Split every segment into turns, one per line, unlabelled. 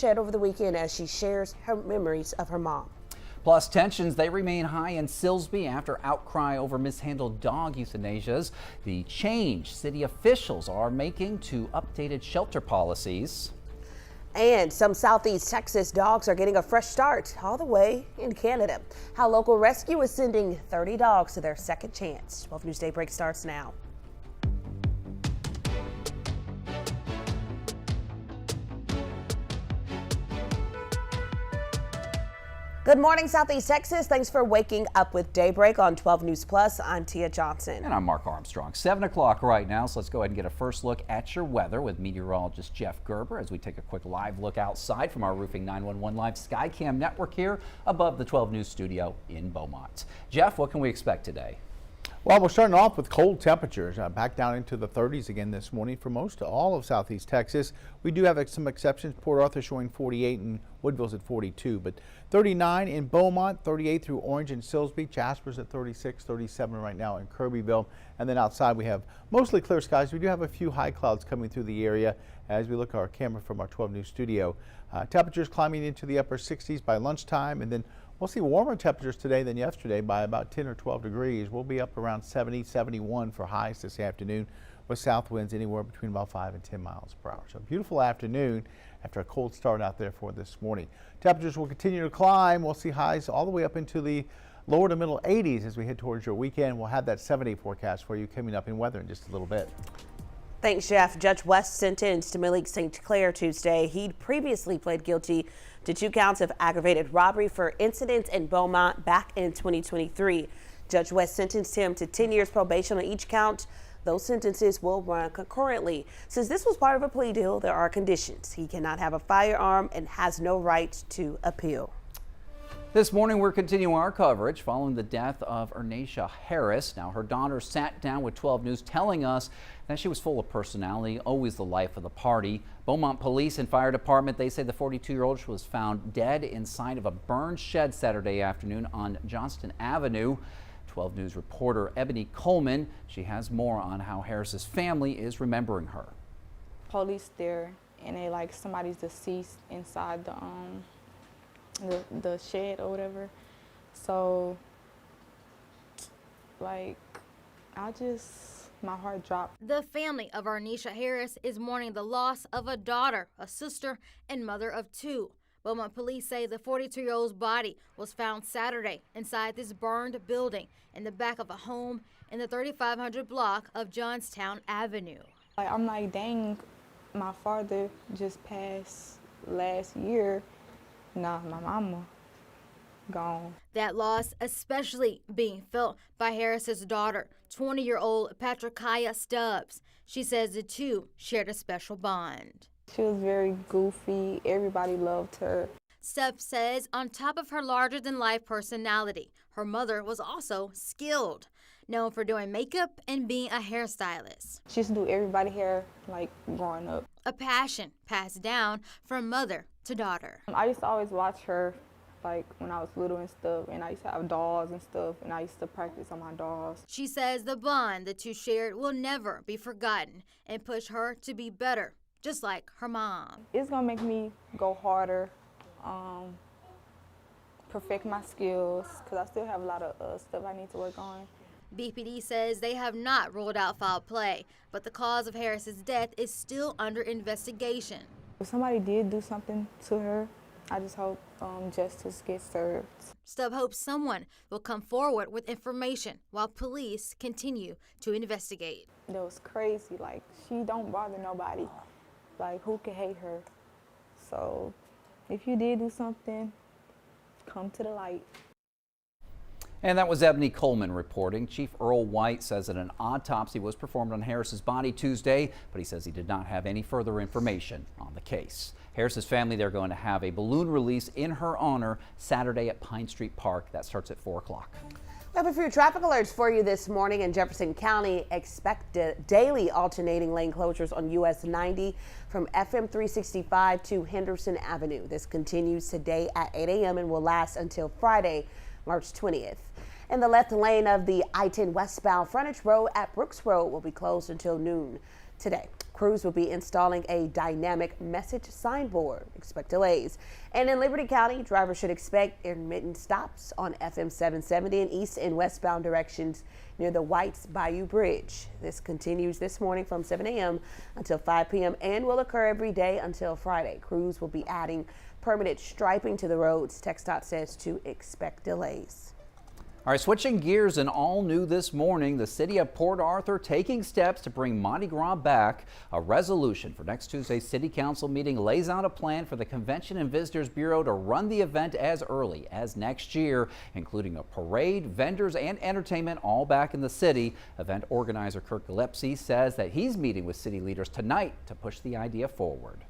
shed over the weekend as she shares her memories of her mom.
Plus, tensions, they remain high in Silsbee after outcry over mishandled dog euthanasias. The change city officials are making to updated shelter policies.
And some Southeast Texas dogs are getting a fresh start all the way in Canada. How local rescue is sending 30 dogs to their second chance. 12 News Daybreak starts now. Good morning, Southeast Texas. Thanks for waking up with Daybreak on 12 News Plus. I'm Tia Johnson.
And I'm Mark Armstrong. 7 o'clock right now, so let's go ahead and get a first look at your weather with meteorologist Jeff Gerber as we take a quick live look outside from our Roofing 911 Live Skycam network here above the 12 News studio in Beaumont. Jeff, what can we expect today?
Well, we're starting off with cold temperatures back down into the 30s again this morning for most all of Southeast Texas. We do have some exceptions. Port Arthur showing 48 and Woodville's at 42, but 39 in Beaumont, 38 through Orange and Silsbee. Jasper's at 36, 37 right now in Kirbyville. And then outside we have mostly clear skies. We do have a few high clouds coming through the area as we look at our camera from our 12 News studio. Temperatures climbing into the upper 60s by lunchtime, and then we'll see warmer temperatures today than yesterday by about 10 or 12 degrees. We'll be up around 70, 71 for highs this afternoon with south winds anywhere between about 5 and 10 miles per hour. So beautiful afternoon after a cold start out there for this morning. Temperatures will continue to climb. We'll see highs all the way up into the lower to middle 80s as we head towards your weekend. We'll have that 7-day forecast for you coming up in weather in just a little bit.
Thanks, Jeff. Judge West sentenced Malik St. Clair Tuesday. He'd previously pled guilty to 2 counts of aggravated robbery for incidents in Beaumont back in 2023. Judge West sentenced him to 10 years probation on each count. Those sentences will run concurrently. Since this was part of a plea deal, there are conditions. He cannot have a firearm and has no right to appeal.
This morning, we're continuing our coverage following the death of Ernacia Harris. Now, her daughter sat down with 12 News telling us that she was full of personality, always the life of the party. Beaumont Police and Fire Department, they say the 42-year-old was found dead inside of a burned shed Saturday afternoon on Johnston Avenue. 12 News reporter Ebony Coleman, she has more on how Harris's family is remembering her.
Police there, and they like somebody's deceased inside the shed or whatever. So like my heart dropped.
The family of Ernacia Harris is mourning the loss of a daughter, a sister, and mother of 2. Beaumont police say the 42-year-old's body was found Saturday inside this burned building in the back of a home in the 3500 block of Johnstown Avenue.
I'm like, dang, my father just passed last year. Nah, my mama gone.
That loss especially being felt by Harris's daughter, 20-year-old Patricia Stubbs. She says the two shared a special bond.
She was very goofy. Everybody loved her.
Stubbs says on top of her larger-than-life personality, her mother was also skilled, known for doing makeup and being a hairstylist.
She used to do everybody's hair like growing up.
A passion passed down from mother to daughter.
I used to always watch her like when I was little and stuff, and I used to have dolls and stuff, and I used to practice on my dolls.
She says the bond the two shared will never be forgotten and push her to be better, just like her mom.
It's gonna make me go harder, perfect my skills, because I still have a lot of stuff I need to work on.
BPD says they have not ruled out foul play, but the cause of Harris's death is still under investigation.
If somebody did do something to her, I just hope justice gets served.
Stubb hopes someone will come forward with information while police continue to investigate.
That was crazy. Like, she don't bother nobody. Like, who can hate her? So if you did do something, come to the light.
And that was Ebony Coleman reporting. Chief Earl White says that an autopsy was performed on Harris's body Tuesday, but he says he did not have any further information on the case. Harris's family, they're going to have a balloon release in her honor Saturday at Pine Street Park. That starts at 4 o'clock.
We have a few traffic alerts for you this morning in Jefferson County. Expect daily alternating lane closures on US 90 from FM 365 to Henderson Avenue. This continues today at 8 a.m. and will last until Friday, March 20th. And the left lane of the I-10 westbound frontage road at Brooks Road will be closed until noon today. Crews will be installing a dynamic message signboard. Expect delays. And in Liberty County, drivers should expect intermittent stops on FM 770 in east and westbound directions near the Whites Bayou Bridge. This continues this morning from 7 a.m. until 5 p.m. and will occur every day until Friday. Crews will be adding permanent striping to the roads. TxDOT says to expect delays.
All right, switching gears and all new this morning, the city of Port Arthur taking steps to bring Mardi Gras back. A resolution for next Tuesday's city council meeting lays out a plan for the Convention and Visitors Bureau to run the event as early as next year, including a parade, vendors, and entertainment all back in the city. Event organizer Kirk Gillespie says that he's meeting with city leaders tonight to push the idea forward.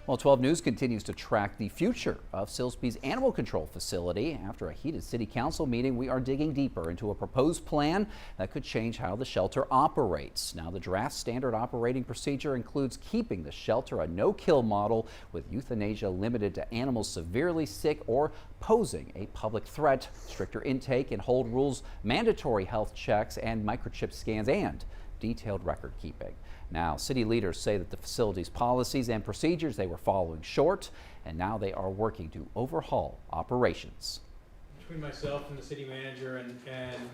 Well, 12 News continues to track the future of Silsbee's animal control facility. After a heated city council meeting, we are digging deeper into a proposed plan that could change how the shelter operates. Now, the draft standard operating procedure includes keeping the shelter a no-kill model with euthanasia limited to animals severely sick or posing a public threat, stricter intake and hold rules, mandatory health checks and microchip scans, and detailed record keeping. Now, city leaders say that the facility's policies and procedures they were following short, and now they are working to overhaul operations.
Between myself and the city manager and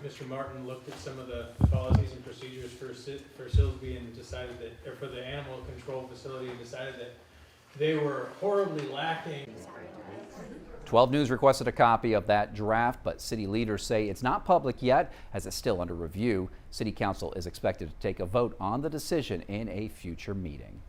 Mr. Martin looked at some of the policies and procedures for Silsbee and decided that, or for the animal control facility, and decided that they were horribly lacking.
12 News requested a copy of that draft, but city leaders say it's not public yet as it's still under review. City Council is expected to take a vote on the decision in a future meeting.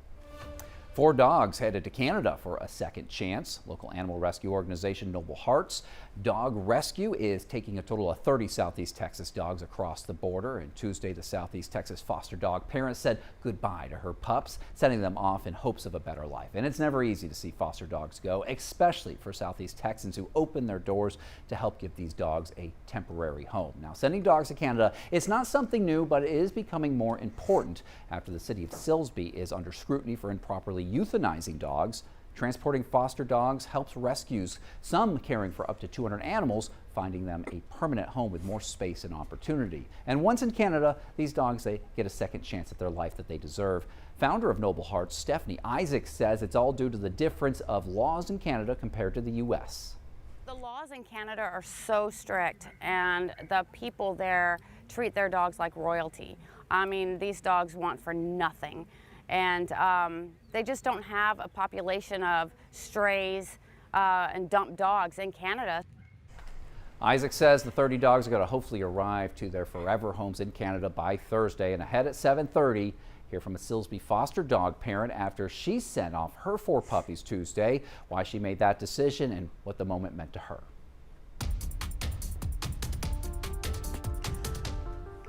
4 dogs headed to Canada for a second chance. Local animal rescue organization Noble Hearts Dog Rescue is taking a total of 30 Southeast Texas dogs across the border. And Tuesday, the Southeast Texas foster dog parent said goodbye to her pups, sending them off in hopes of a better life. And it's never easy to see foster dogs go, especially for Southeast Texans who open their doors to help give these dogs a temporary home. Now, sending dogs to Canada is not something new, but it is becoming more important after the city of Silsbee is under scrutiny for improperly euthanizing dogs. Transporting foster dogs helps rescues, some caring for up to 200 animals, finding them a permanent home with more space and opportunity. And once in Canada, these dogs, they get a second chance at their life that they deserve. Founder of Noble Hearts, Stephanie Isaacs, says it's all due to the difference of laws in Canada compared to the U.S.
The laws in Canada are so strict, and the people there treat their dogs like royalty. I mean, these dogs want for nothing. And they just don't have a population of strays and dump dogs in Canada.
Isaac says the 30 dogs are going to hopefully arrive to their forever homes in Canada by Thursday. And ahead at 7:30, hear from a Silsbee foster dog parent after she sent off her 4 puppies Tuesday, why she made that decision and what the moment meant to her.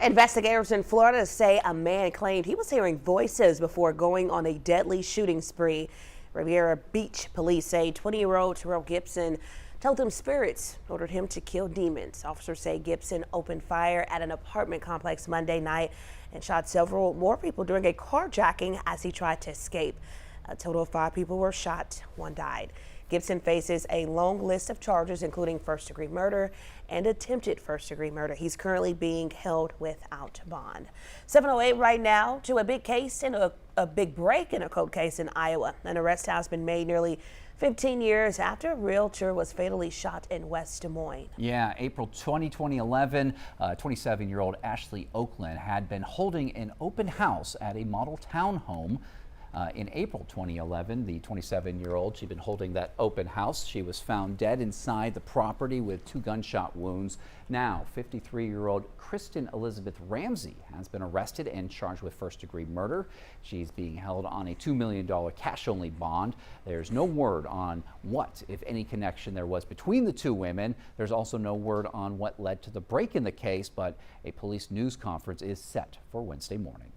Investigators in Florida say a man claimed he was hearing voices before going on a deadly shooting spree. Riviera Beach police say 20-year-old Terrell Gibson told him spirits ordered him to kill demons. Officers say Gibson opened fire at an apartment complex Monday night and shot several more people during a carjacking as he tried to escape. A total of 5 people were shot, 1 died. Gibson faces a long list of charges, including first-degree murder and attempted first-degree murder. He's currently being held without bond. 7:08 right now to a big case and a big break in a cold case in Iowa. An arrest has been made nearly 15 years after a realtor was fatally shot in West Des Moines.
Yeah, April 2011, 27-year-old Ashley Oakland had been holding an open house at a model townhome. In April 2011, the 27-year-old, she'd been holding that open house. She was found dead inside the property with 2 gunshot wounds. Now, 53-year-old Kristen Elizabeth Ramsey has been arrested and charged with first-degree murder. She's being held on a $2 million cash-only bond. There's no word on what, if any, connection there was between the 2 women. There's also no word on what led to the break in the case, but a police news conference is set for Wednesday morning.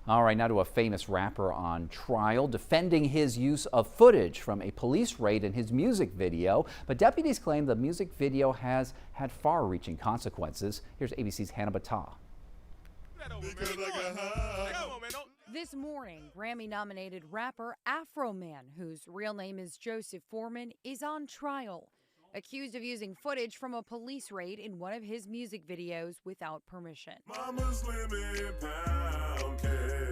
All right, now to a famous rapper on trial, defending his use of footage from a police raid in his music video. But deputies claim the music video has had far-reaching consequences. Here's ABC's Hannah Battah.
This morning, Grammy-nominated rapper Afro Man, whose real name is Joseph Foreman, is on trial, accused of using footage from a police raid in one of his music videos without permission. Mama's lemon pound cake.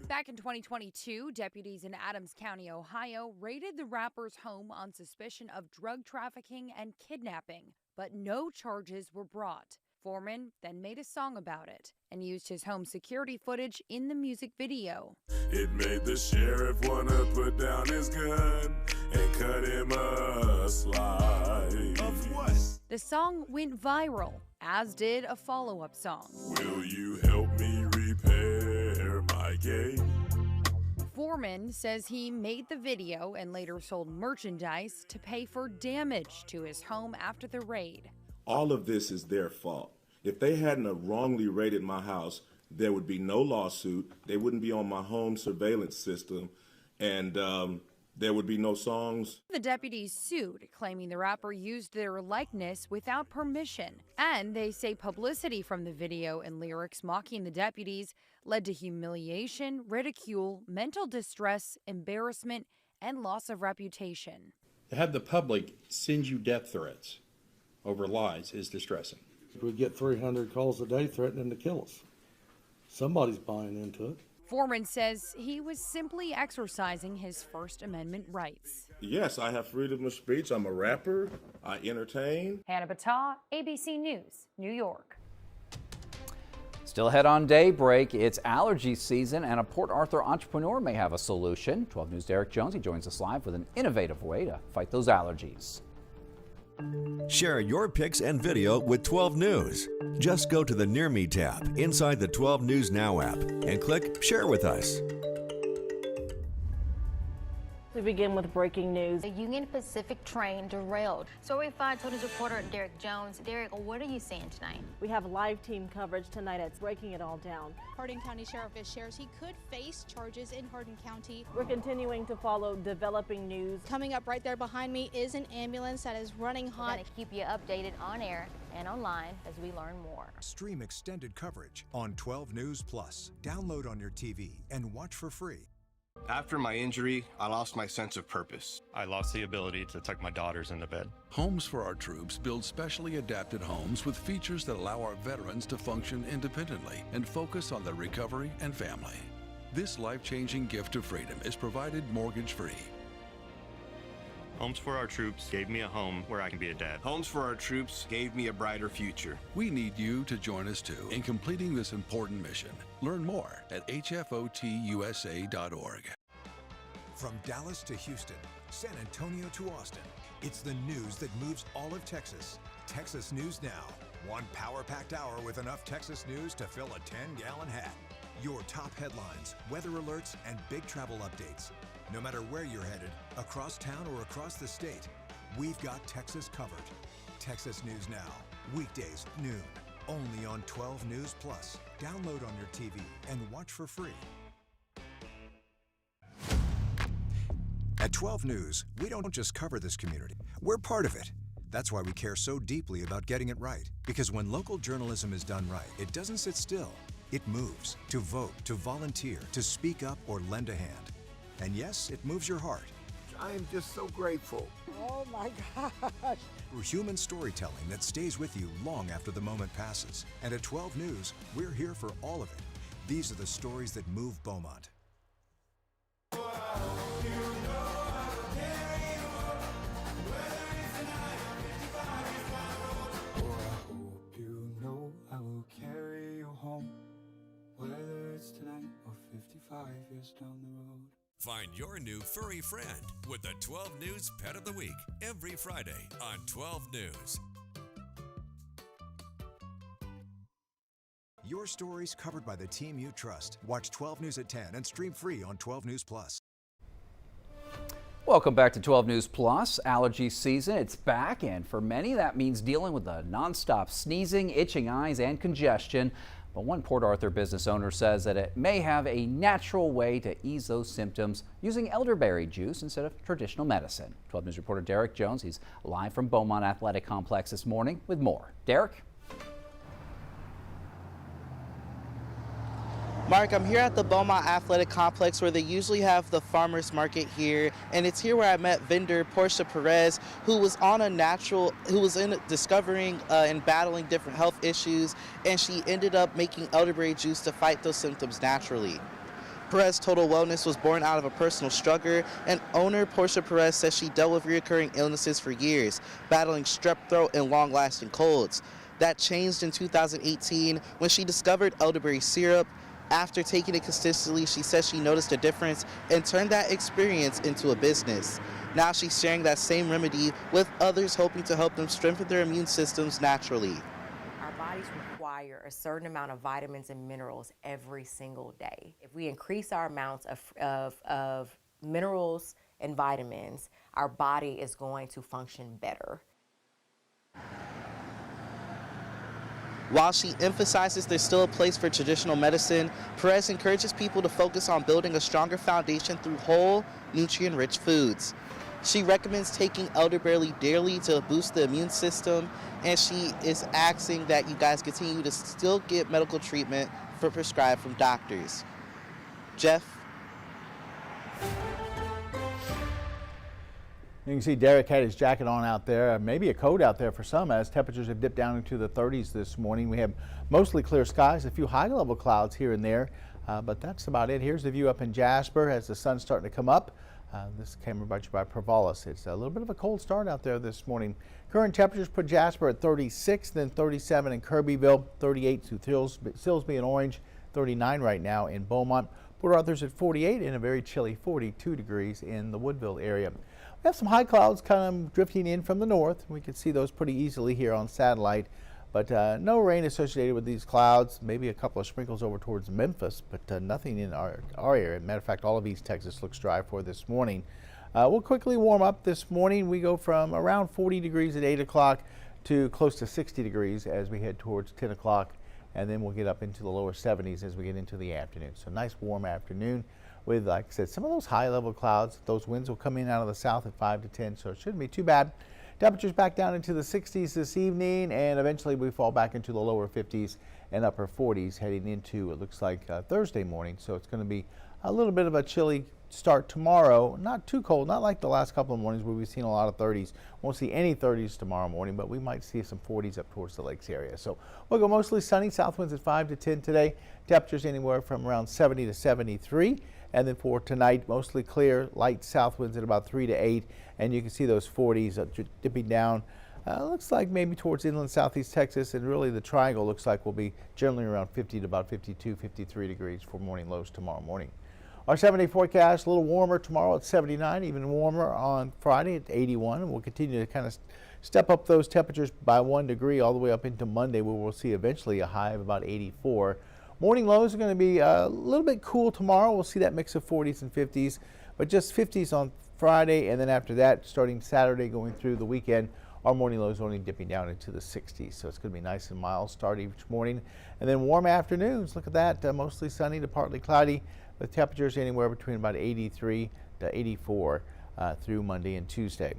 Back in 2022, deputies in Adams County, Ohio, raided the rapper's home on suspicion of drug trafficking and kidnapping, but no charges were brought. Foreman then made a song about it and used his home security footage in the music video.
It made the sheriff wanna put down his gun and cut him a slice. Of what?
The song went viral, as did a follow-up song.
Will you help me repair my gate?
Foreman says he made the video and later sold merchandise to pay for damage to his home after the raid.
All of this is their fault. If they hadn't wrongly raided my house, there would be no lawsuit. They wouldn't be on my home surveillance system, and there would be no songs.
The deputies sued, claiming the rapper used their likeness without permission. And they say publicity from the video and lyrics mocking the deputies led to humiliation, ridicule, mental distress, embarrassment, and loss of reputation.
To have the public send you death threats over lies is distressing.
We get 300 calls a day threatening to kill us. Somebody's buying into it.
Foreman says he was simply exercising his First Amendment rights.
Yes, I have freedom of speech. I'm a rapper. I entertain.
Hannah Battah, ABC News, New York.
Still ahead on Daybreak, it's allergy season and a Port Arthur entrepreneur may have a solution. 12 News' Derek Jones, he joins us live with an innovative way to fight those allergies.
Share your pics and video with 12 News. Just go to the Near Me tab inside the 12 News Now app and click Share with Us.
We begin with breaking news.
The Union Pacific train derailed. Story 5 Tony's reporter Derek Jones. Derek, what are you seeing tonight?
We have live team coverage tonight at breaking it all down.
Hardin County Sheriff shares he could face charges in Hardin County.
We're continuing to follow developing news.
Coming up right there behind me is an ambulance that is running hot.
We're going to keep you updated on air and online as we learn more.
Stream extended coverage on 12 News Plus. Download on your TV and watch for free.
After my injury, I lost my sense of purpose.
I lost the ability to tuck my daughters into bed.
Homes for Our Troops builds specially adapted homes with features that allow our veterans to function independently and focus on their recovery and family. This life-changing gift of freedom is provided mortgage-free.
Homes for Our Troops gave me a home where I can be a dad.
Homes for Our Troops gave me a brighter future.
We need you to join us too in completing this important mission. Learn more at hfotusa.org.
From Dallas to Houston, San Antonio to Austin, it's the news that moves all of Texas. Texas News Now. One power-packed hour with enough Texas news to fill a 10-gallon hat. Your top headlines, weather alerts, and big travel updates. No matter where you're headed, across town or across the state, we've got Texas covered. Texas News Now, weekdays noon, only on 12 News Plus. Download on your TV and watch for free. At 12 News, we don't just cover this community, we're part of it. That's why we care so deeply about getting it right. Because when local journalism is done right, it doesn't sit still. It moves to vote, to volunteer, to speak up or lend a hand. And yes, it moves your heart.
I am just so grateful.
Oh my gosh.
Through human storytelling that stays with you long after the moment passes. And at 12 News, we're here for all of it. These are the stories that move Beaumont.
Years down the road.
Find your new furry friend with the 12 News Pet of the Week every Friday on 12 News.
Your stories covered by the team you trust. Watch 12 News at 10 and stream free on 12 News Plus.
Welcome back to 12 News Plus. Allergy season, it's back, and for many that means dealing with the nonstop sneezing, itching eyes, and congestion. But one Port Arthur business owner says that it may have a natural way to ease those symptoms using elderberry juice instead of traditional medicine. 12 News reporter Derek Jones, he's live from Beaumont Athletic Complex this morning with more. Derek?
Mark, I'm here at the Beaumont Athletic Complex where they usually have the farmers market here, and it's here where I met vendor Portia Perez, who was discovering and battling different health issues, and she ended up making elderberry juice to fight those symptoms naturally. Perez Total Wellness was born out of a personal struggle, and owner Portia Perez says she dealt with recurring illnesses for years, battling strep throat and long-lasting colds. That changed in 2018 when she discovered elderberry syrup. After taking it consistently, she says she noticed a difference and turned that experience into a business. Now she's sharing that same remedy with others, hoping to help them strengthen their immune systems naturally.
Our bodies require a certain amount of vitamins and minerals every single day. If we increase our amounts of minerals and vitamins, our body is going to function better.
While she emphasizes there's still a place for traditional medicine, Perez encourages people to focus on building a stronger foundation through whole, nutrient-rich foods. She recommends taking elderberry daily to boost the immune system, and she is asking that you guys continue to still get medical treatment for prescribed from doctors. Jeff?
You can see Derek had his jacket on out there, maybe a coat out there for some, as temperatures have dipped down into the 30s this morning. We have mostly clear skies, a few high-level clouds here and there, but that's about it. Here's the view up in Jasper as the sun's starting to come up. This camera brought to you by Provalis. It's a little bit of a cold start out there this morning. Current temperatures put Jasper at 36, then 37 in Kirbyville, 38 to Silsbee and Orange, 39 right now in Beaumont. Port Arthur's at 48 and a very chilly 42 degrees in the Woodville area. We have some high clouds kind of drifting in from the north. We can see those pretty easily here on satellite, but no rain associated with these clouds. Maybe a couple of sprinkles over towards Memphis, but nothing in our area. Matter of fact, all of East Texas looks dry for this morning. We'll quickly warm up this morning. We go from around 40 degrees at 8 o'clock to close to 60 degrees as we head towards 10 o'clock, and then we'll get up into the lower 70s as we get into the afternoon. So nice warm afternoon with, like I said, some of those high-level clouds. Those winds will come in out of the south at 5 to 10, so it shouldn't be too bad. Temperatures back down into the 60s this evening, and eventually we fall back into the lower 50s and upper 40s heading into, it looks like, Thursday morning. So it's going to be a little bit of a chilly start tomorrow. Not too cold, not like the last couple of mornings where we've seen a lot of 30s. Won't see any 30s tomorrow morning, but we might see some 40s up towards the lakes area. So we'll go mostly sunny, south winds at 5 to 10 today. Temperatures anywhere from around 70 to 73. And then for tonight, mostly clear, light south winds at about 3 to 8. And you can see those 40s dipping down. Looks like maybe towards inland southeast Texas, and really the triangle looks like will be generally around 50 to about 52, 53 degrees for morning lows tomorrow morning. Our 7-day forecast, a little warmer tomorrow at 79, even warmer on Friday at 81. And we'll continue to kind of step up those temperatures by 1 degree all the way up into Monday, where we'll see eventually a high of about 84. Morning lows are going to be a little bit cool tomorrow. We'll see that mix of 40s and 50s, but just 50s on Friday, and then after that, starting Saturday going through the weekend, our morning lows only dipping down into the 60s. So it's going to be nice and mild start each morning. And then warm afternoons. Look at that, mostly sunny to partly cloudy, with temperatures anywhere between about 83 to 84 through Monday and Tuesday.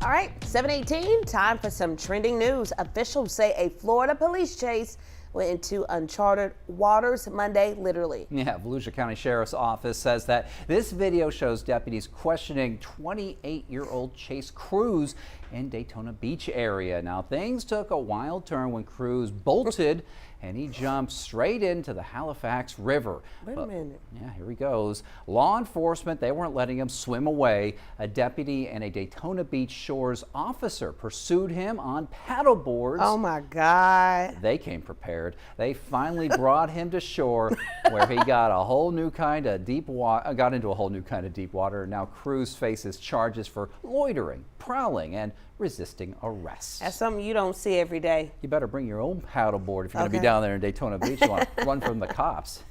All right, 7:18, time for some trending news. Officials say a Florida police chase went into uncharted waters Monday, literally.
Yeah, Volusia County Sheriff's Office says that this video shows deputies questioning 28-year-old Chase Cruz in Daytona Beach area. Now, things took a wild turn when Cruz bolted and he jumped straight into the Halifax River.
Wait a minute.
Yeah, here he goes. Law enforcement, they weren't letting him swim away. A deputy and a Daytona Beach Shores officer pursued him on paddle boards.
Oh my God.
They came prepared. They finally brought him to shore, where he got a whole new kind of deep water. Got into a whole new kind of deep water. Now Cruz faces charges for loitering, prowling, and resisting arrest.
That's something you don't see every day.
You better bring your own paddleboard if you're going to be down there in Daytona Beach. You want to run from the cops.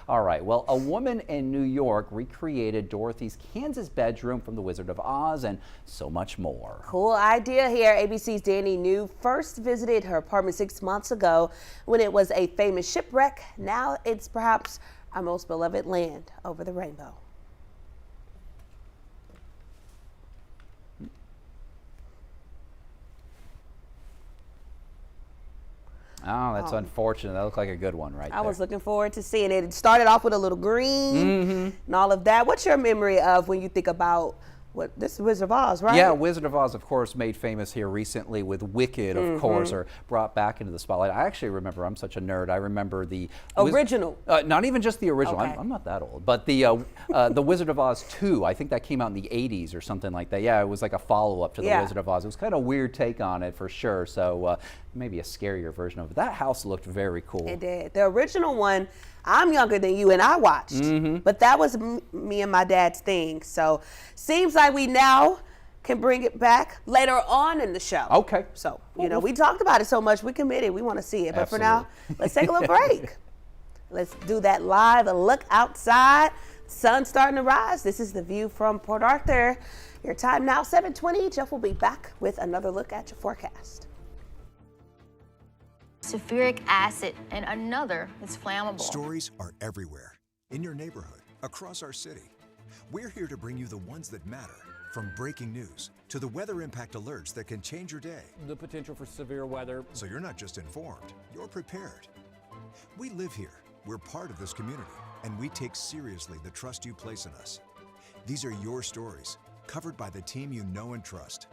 All right. Well, a woman in New York recreated Dorothy's Kansas bedroom from The Wizard of Oz, and so much more.
Cool idea here. ABC's Danny New first visited her apartment 6 months ago when it was a famous shipwreck. Now it's perhaps our most beloved land over the rainbow.
Oh, that's unfortunate. That looked like a good one right there.
I was looking forward to seeing it. It started off with a little green and all of that. What's your memory of when you think about This is Wizard of Oz, right?
Yeah, Wizard of Oz, of course, made famous here recently with Wicked, of course, or brought back into the spotlight. I actually remember, I'm such a nerd, I remember the
original.
Not even just the original,
Okay.
I'm not that old, but the Wizard of Oz 2, I think that came out in the 80s or something like that. Yeah, it was like a follow-up to the Wizard of Oz. It was kind of a weird take on it for sure, so maybe a scarier version of it. That house looked very cool.
It did. The original one, I'm younger than you and I watched, but that was me and my dad's thing. So seems like we now can bring it back later on in the show.
Okay.
So, you know, we talked about it so much, we committed, we want to see it. But for now, let's take a little break. Let's do that live, a look outside. Sun's starting to rise. This is the view from Port Arthur. Your time now, 7:20. Jeff will be back with another look at your forecast.
Sulfuric acid, and another is flammable.
Stories are everywhere, in your neighborhood, across our city. We're here to bring you the ones that matter, from breaking news to the weather impact alerts that can change your day.
The potential for severe weather.
So you're not just informed, you're prepared. We live here, we're part of this community, and we take seriously the trust you place in us. These are your stories, covered by the team you know and trust.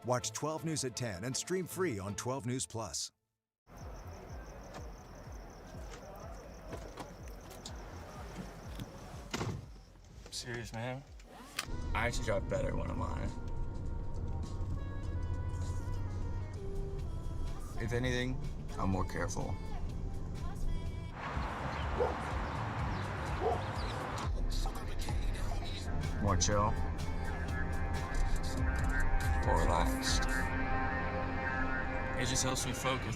Watch 12 News at 10 and stream free on 12 News Plus.
Serious, man. I actually drive better when I'm on it. If anything, I'm more careful. More chill. More relaxed. It just helps me focus.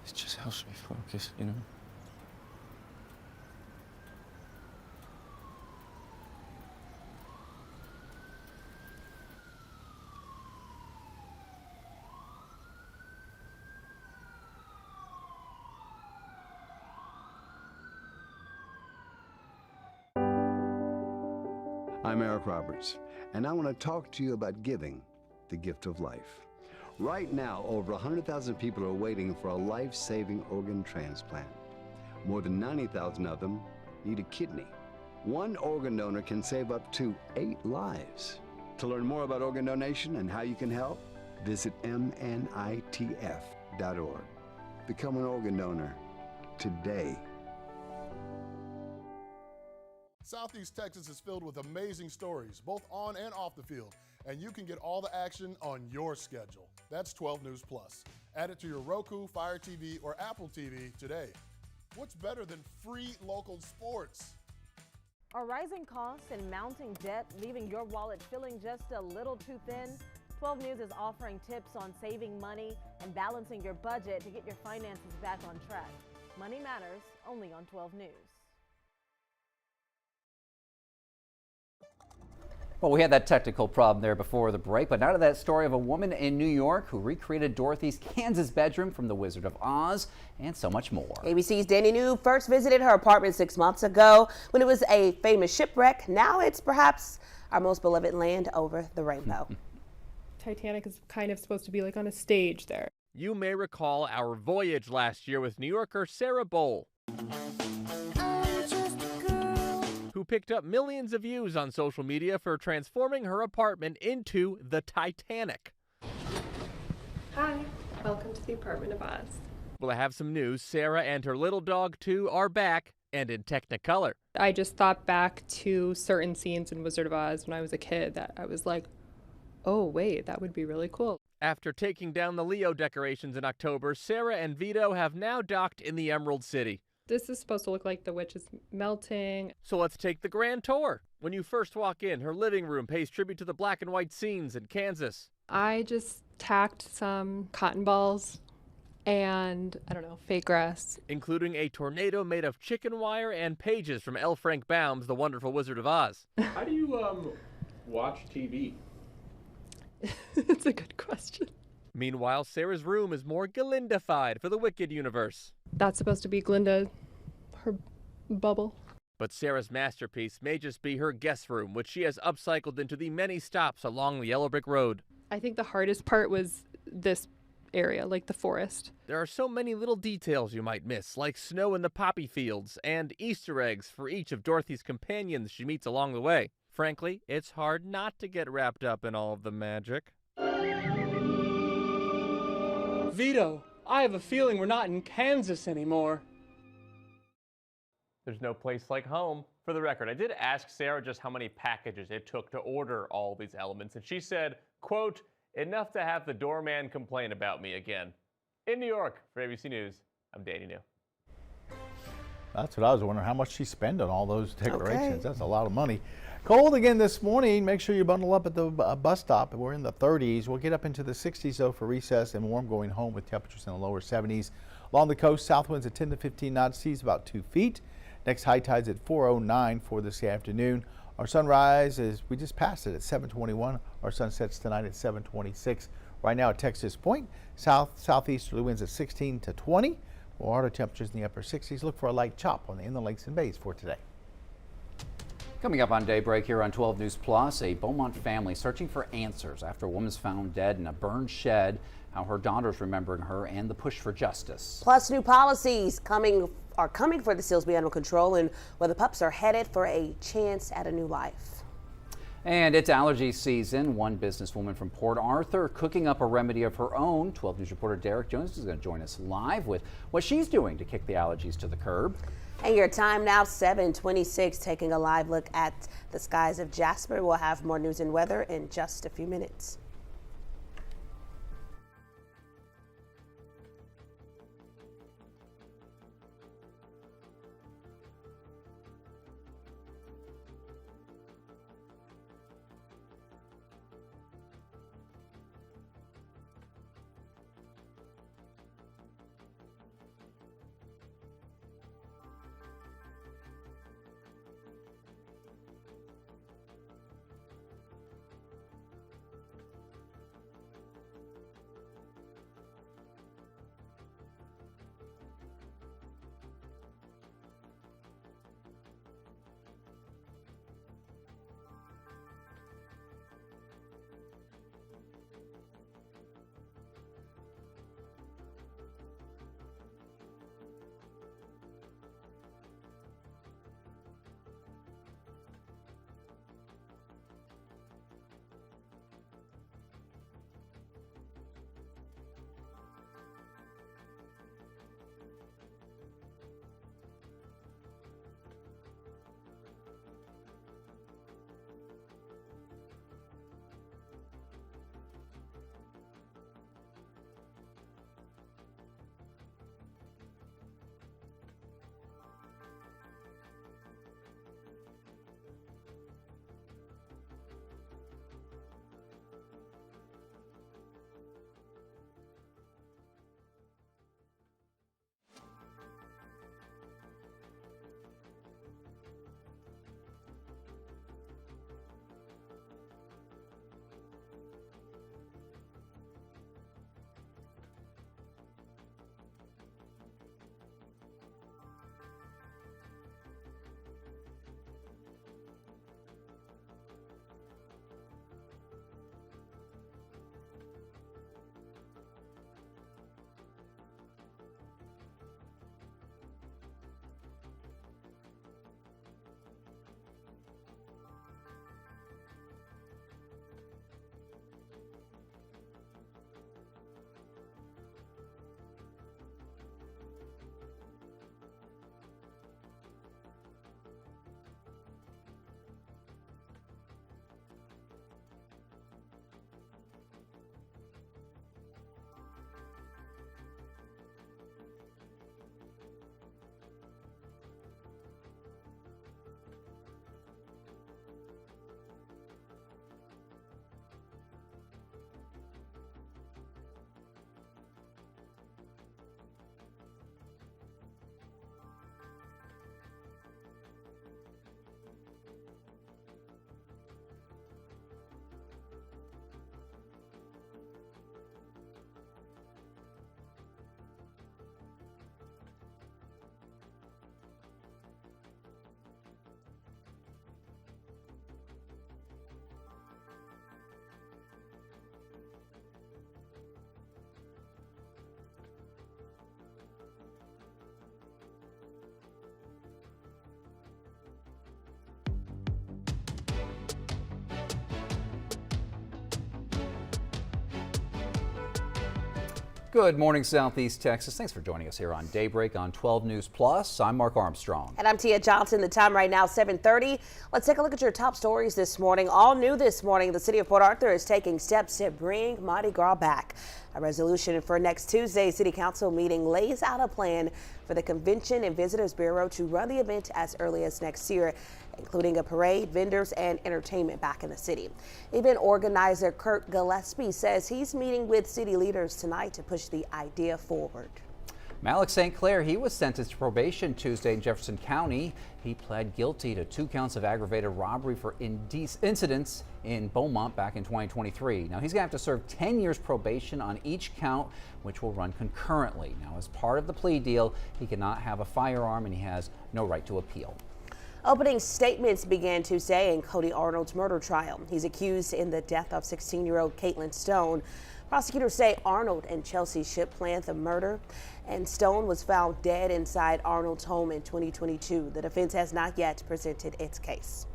It just helps me focus, you know?
I'm Eric Roberts, and I want to talk to you about giving, the gift of life. Right now, over 100,000 people are waiting for a life-saving organ transplant. More than 90,000 of them need a kidney. One organ donor can save up to 8 lives. To learn more about organ donation and how you can help, visit mnitf.org. Become an organ donor today.
Southeast Texas is filled with amazing stories, both on and off the field, and you can get all the action on your schedule. That's 12 News Plus. Add it to your Roku, Fire TV, or Apple TV today. What's better than free local sports?
Are rising costs and mounting debt leaving your wallet feeling just a little too thin? 12 News is offering tips on saving money and balancing your budget to get your finances back on track. Money matters, only on 12 News.
Well, we had that technical problem there before the break, but now to that story of a woman in New York who recreated Dorothy's Kansas bedroom from The Wizard of Oz and so much more.
ABC's Danny New first visited her apartment 6 months ago when it was a famous shipwreck. Now it's perhaps our most beloved land over the rainbow.
Titanic is kind of supposed to be like on a stage there.
You may recall our voyage last year with New Yorker Sarah Bowl, who picked up millions of views on social media for transforming her apartment into the Titanic.
Hi, welcome to the apartment of Oz.
Well, I have some news. Sarah and her little dog, too, are back and in Technicolor.
I just thought back to certain scenes in Wizard of Oz when I was a kid that I was like, oh, wait, that would be really cool.
After taking down the Leo decorations in October, Sarah and Vito have now docked in the Emerald City.
This is supposed to look like the witch is melting.
So let's take the grand tour. When you first walk in, her living room pays tribute to the black and white scenes in Kansas.
I just tacked some cotton balls and, I don't know, fake grass.
Including a tornado made of chicken wire and pages from L. Frank Baum's The Wonderful Wizard of Oz.
How do you watch TV?
It's a good question.
Meanwhile, Sarah's room is more Glinda-fied for the Wicked universe.
That's supposed to be Glinda, her bubble.
But Sarah's masterpiece may just be her guest room, which she has upcycled into the many stops along the yellow brick road.
I think the hardest part was this area, like the forest.
There are so many little details you might miss, like snow in the poppy fields and Easter eggs for each of Dorothy's companions she meets along the way. Frankly, it's hard not to get wrapped up in all of the magic.
Vito, I have a feeling we're not in Kansas anymore.
There's no place like home. For the record, I did ask Sarah just how many packages it took to order all these elements, and she said, quote, enough to have the doorman complain about me again. In New York, for ABC News, I'm Danny New.
That's what I was wondering, how much she spent on all those decorations.
Okay.
That's a lot of money. Cold again this morning. Make sure you bundle up at the bus stop. We're in the 30s. We'll get up into the 60s though for recess, and warm going home with temperatures in the lower 70s. Along the coast, south winds at 10 to 15 knots, seas about 2 feet. Next high tides at 4:09 for this afternoon. Our sunrise is, we just passed it at 7:21. Our sunsets tonight at 7:26. Right now at Texas Point, southeasterly winds at 16 to 20. Water temperatures in the upper 60s. Look for a light chop on the inland lakes and bays for today.
Coming up on Daybreak here on 12 News Plus, a Beaumont family searching for answers after a woman's found dead in a burned shed, how her daughter's remembering her, and the push for justice.
Plus, new policies are coming for the Silsbee Animal Control, and where the pups are headed for a chance at a new life.
And it's allergy season. One businesswoman from Port Arthur cooking up a remedy of her own. 12 News reporter Derek Jones is going to join us live with what she's doing to kick the allergies to the curb.
And your time now, 7:26, taking a live look at the skies of Jasper. We'll have more news and weather in just a few minutes.
Good morning, Southeast Texas. Thanks for joining us here on Daybreak on 12 News Plus. I'm Mark Armstrong.
And I'm Tia Johnson. The time right now, 7:30. Let's take a look at your top stories this morning. All new this morning, the city of Port Arthur is taking steps to bring Mardi Gras back. A resolution for next Tuesday's city council meeting lays out a plan for the Convention and Visitors Bureau to run the event as early as next year, including a parade, vendors, and entertainment back in the city. Event organizer Kurt Gillespie says he's meeting with city leaders tonight to push the idea forward.
Malik St. Clair, he was sentenced to probation Tuesday in Jefferson County. He pled guilty to 2 counts of aggravated robbery for incidents in Beaumont back in 2023. Now, he's going to have to serve 10 years probation on each count, which will run concurrently. Now, as part of the plea deal, he cannot have a firearm and he has no right to appeal.
Opening statements began Tuesday in Cody Arnold's murder trial. He's accused in the death of 16-year-old Caitlin Stone. Prosecutors say Arnold and Chelsea Shipp planned the murder, and Stone was found dead inside Arnold's home in 2022. The defense has not yet presented its case.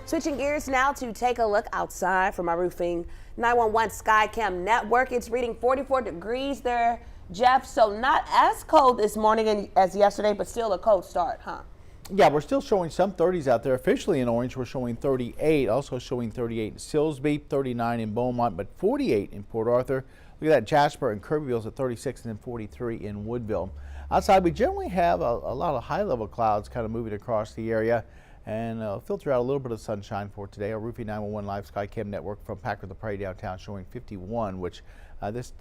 Switching gears now to take a look outside from our Roofing 911 Skycam network. It's reading 44 degrees there, Jeff, so not as cold this morning as yesterday, but still a cold start, huh?
Yeah, we're still showing some 30s out there. Officially in orange, we're showing 38, also showing 38 in Silsbee, 39 in Beaumont, but 48 in Port Arthur. Look at that, Jasper and Kirbyville's at 36 and then 43 in Woodville. Outside, we generally have a lot of high-level clouds kind of moving across the area and filter out a little bit of sunshine for today. Our Roofing 911 Live Skycam network from Packard the Prairie downtown showing 51, which this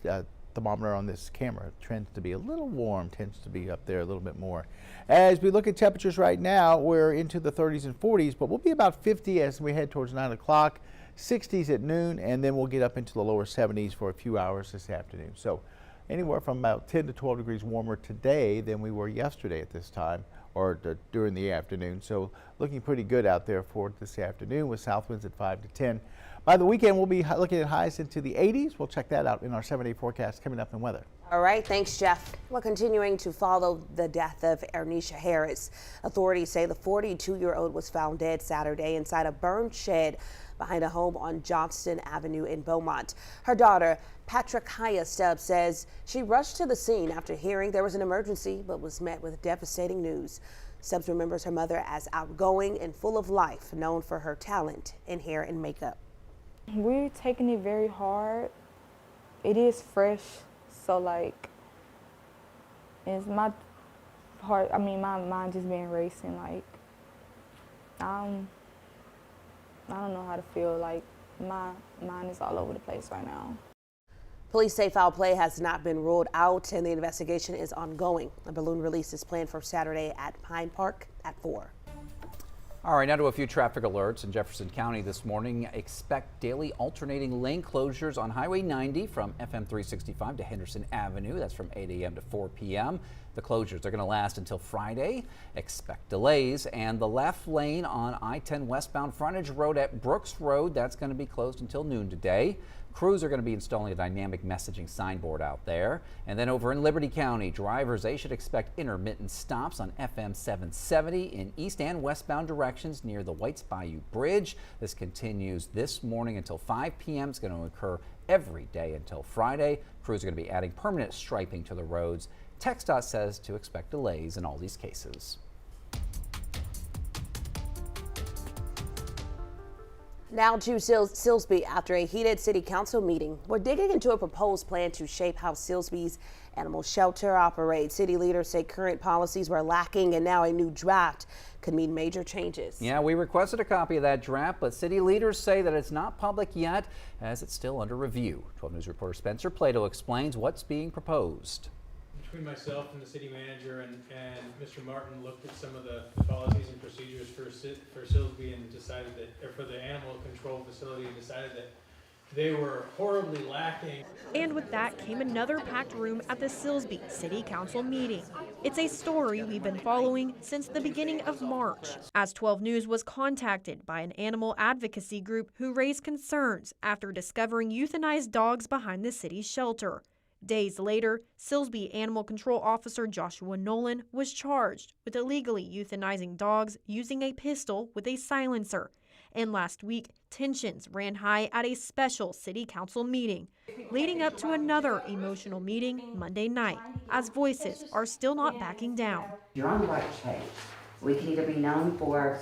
thermometer on this camera tends to be a little warm, tends to be up there a little bit more. As we look at temperatures right now, we're into the 30s and 40s, but we'll be about 50 as we head towards 9 o'clock, 60s at noon, and then we'll get up into the lower 70s for a few hours this afternoon. So anywhere from about 10 to 12 degrees warmer today than we were yesterday at this time, or during the afternoon. So looking pretty good out there for this afternoon with south winds at 5 to 10. By the weekend, we'll be looking at highs into the 80s. We'll check that out in our 7-day forecast coming up in weather.
All right, thanks, Jeff. We're continuing to follow the death of Ernisha Harris. Authorities say the 42-year-old was found dead Saturday inside a burned shed behind a home on Johnston Avenue in Beaumont. Her daughter, Patricia Stubbs, says she rushed to the scene after hearing there was an emergency, but was met with devastating news. Stubbs remembers her mother as outgoing and full of life, known for her talent in hair and makeup.
We're taking it very hard. It is fresh, so like, it's my heart, my mind just been racing, like, I don't know how to feel, like, my mind is all over the place right now.
Police say foul play has not been ruled out and the investigation is ongoing. A balloon release is planned for Saturday at Pine Park at 4.
All right, now to a few traffic alerts in Jefferson County this morning. Expect daily alternating lane closures on Highway 90 from FM 365 to Henderson Avenue. That's from 8 a.m. to 4 p.m. The closures are going to last until Friday. Expect delays, and the left lane on I-10 westbound frontage road at Brooks Road, that's going to be closed until noon today. Crews are going to be installing a dynamic messaging signboard out there. And then over in Liberty County, drivers, they should expect intermittent stops on FM 770 in east and westbound directions near the Whites Bayou Bridge. This continues this morning until 5 p.m. It's going to occur every day until Friday. Crews are going to be adding permanent striping to the roads. TxDOT says to expect delays in all these cases.
Now to Silsbee. After a heated city council meeting, we're digging into a proposed plan to shape how Silsbee's animal shelter operates. City leaders say current policies were lacking and now a new draft could mean major changes.
Yeah, we requested a copy of that draft, but city leaders say that it's not public yet as it's still under review. 12 News reporter Spencer Plato explains what's being proposed.
Between myself and the city manager and Mr. Martin looked at some of the policies and procedures for Silsbee and decided that, or for the animal control facility, and decided that they were horribly lacking.
And with that came another packed room at the Silsbee City Council meeting. It's a story we've been following since the beginning of March, as 12 News was contacted by an animal advocacy group who raised concerns after discovering euthanized dogs behind the city's shelter. Days later, Silsbee Animal Control Officer Joshua Nolan was charged with illegally euthanizing dogs using a pistol with a silencer. And last week, tensions ran high at a special city council meeting, leading up to another emotional meeting Monday night, as voices are still not backing down.
You're on the right track. We can either be known for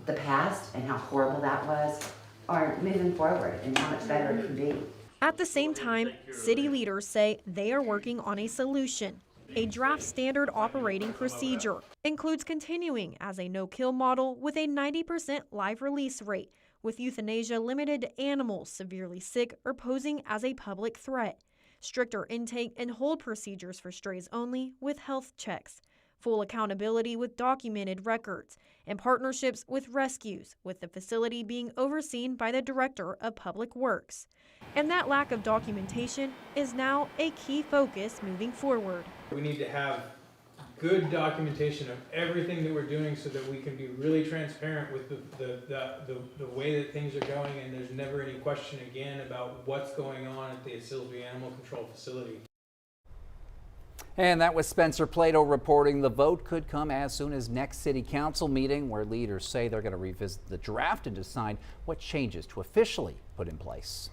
the past and how horrible that was, or moving forward and how much better it can be.
At the same time, city leaders say they are working on a solution. A draft standard operating procedure includes continuing as a no-kill model with a 90% live release rate, with euthanasia limited to animals severely sick or posing as a public threat, stricter intake and hold procedures for strays only with health checks, full accountability with documented records, and partnerships with rescues, with the facility being overseen by the Director of Public Works. And that lack of documentation is now a key focus moving forward.
We need to have good documentation of everything that we're doing so that we can be really transparent with the way that things are going, and there's never any question again about what's going on at the Silsbee Animal Control Facility.
And that was Spencer Plato reporting. The vote could come as soon as next city council meeting, where leaders say they're going to revisit the draft and decide what changes to officially put in place.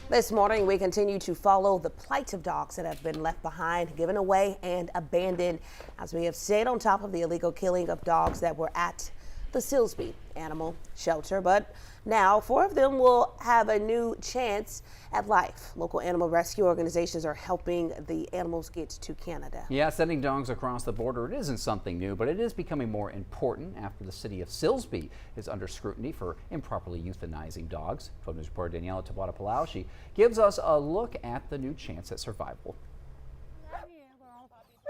This morning, we continue to follow the plight of dogs that have been left behind, given away, and abandoned, as we have stayed on top of the illegal killing of dogs that were at the Silsbee Animal Shelter. But now 4 of them will have a new chance at life. Local animal rescue organizations are helping the animals get to Canada.
Yeah, sending dogs across the border, it isn't something new, but it is becoming more important after the city of Silsbee is under scrutiny for improperly euthanizing dogs. 12 News reporter Daniela Tabata-Palau, she gives us a look at the new chance at survival.